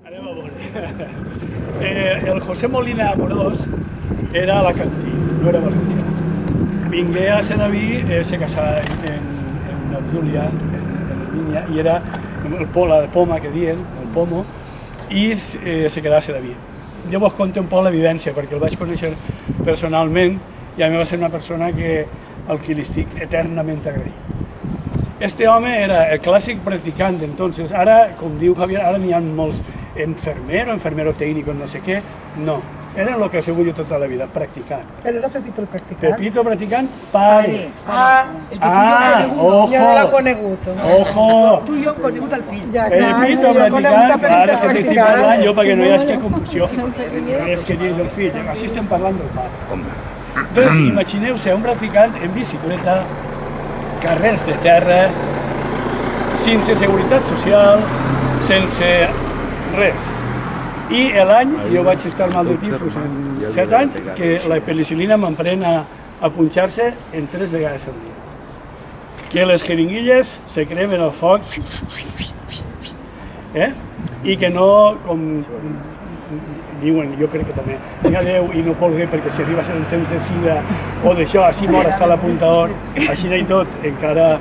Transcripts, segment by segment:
Anem a veure. El José Molina Amorós era alacantí, no era valencià. Vingué a Sedaví, se casà en Obdúlia, en Hermínia, i era la poma que dien, el pomo, i se quedà a Sedaví. Jo vos conto un poc la vivència, perquè el vaig conèixer personalment i a mi va ser una persona al qui li estic eternament agraït. Este home era el clàssic practicant, entonces, ara, com diu Javier, ara n'hi ha molts enfermero tècnico, no sé què, no. Era el que ha sigut jo tota la vida, practicant. Però era Pepito el practicant? Pepito practicant, pare. El que tu jo no l'ha conegut. Ojo! Tu i jo hem conegut el fill. Pepito practicant, ara és que t'estic parlant jo perquè no hi hagi confusió. És que dins del fill, així estem parlant del pare. Doncs imagineu-se un practicant en bicicleta, carrers de terra, sense seguretat social, sense res. I l'any, jo vaig estar mal de tifus en 7 anys, que la penicil·lina m'emprèn a punxar-se en 3 vegades al dia. Que les jeringuilles se cremen al foc, i que no, com diuen, jo crec que també, vinga Déu i no polgue perquè si arriba a ser en temps de sida o d'això, així mor està l'apuntador, així i tot, encara...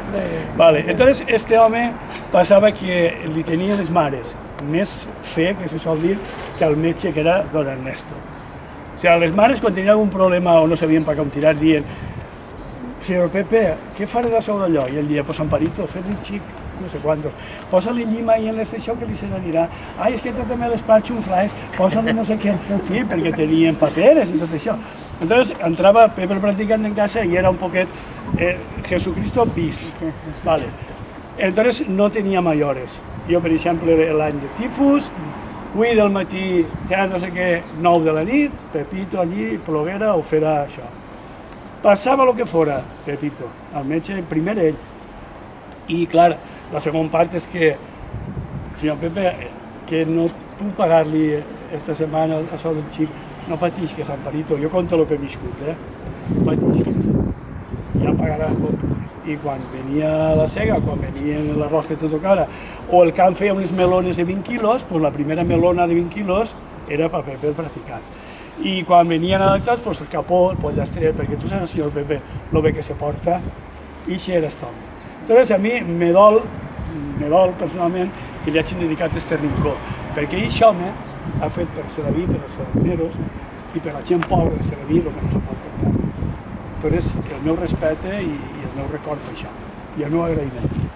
Vale. Entonces, este home passava que li tenia les mares més fe, que se sol dir, que el metge que era don Ernesto. O sigui, les mares quan tenien algun problema o no sabien per on tirar, dient «Señor Pepe, què faré de sobre allò?» I ell dia, «Pues Amparito, fer-li xic, no sé quantos. Posa-li llima i en això que li se n'anirà. Ai, és que també a l'espai xunflaes, posa-li no sé què». Sí, perquè tenien paperes i tot això. Entonces, entrava Pepe practicant en casa i era un poquet Jesucristo bis. Vale. Entonces, no tenia mayores. Jo, per exemple, l'any de tifus, 8 del matí, ja no sé què, 9 de la nit, Pepito allí, ploguera o farà això. Passava el que fora, Pepito, el metge, primer ell. I, clar, la segona part és que, senyor Pepe, que no puc pagar-li esta setmana això del xic, no patisques, Amparito, jo conto el que he viscut, no patisques, ja pagaràs molt. I quan venia la sega, quan venia l'arròs que te tocara, o el camp feia unes melones de 20 quilos, doncs la primera melona de 20 quilos era per Pepe el practicant. I quan venien adaptats, doncs el capó, el pollastre, perquè tu saps, senyor Pepe, lo bé que se porta, i així era esto. Entonces a mi me dol personalment que li hagin dedicat este rincó, perquè això ha fet per Sedaví, per els sedavineros i per la gent pobra de Sedaví el que no se pot portar. Entonces el meu respecte i el meu record per això, i el meu agraïment.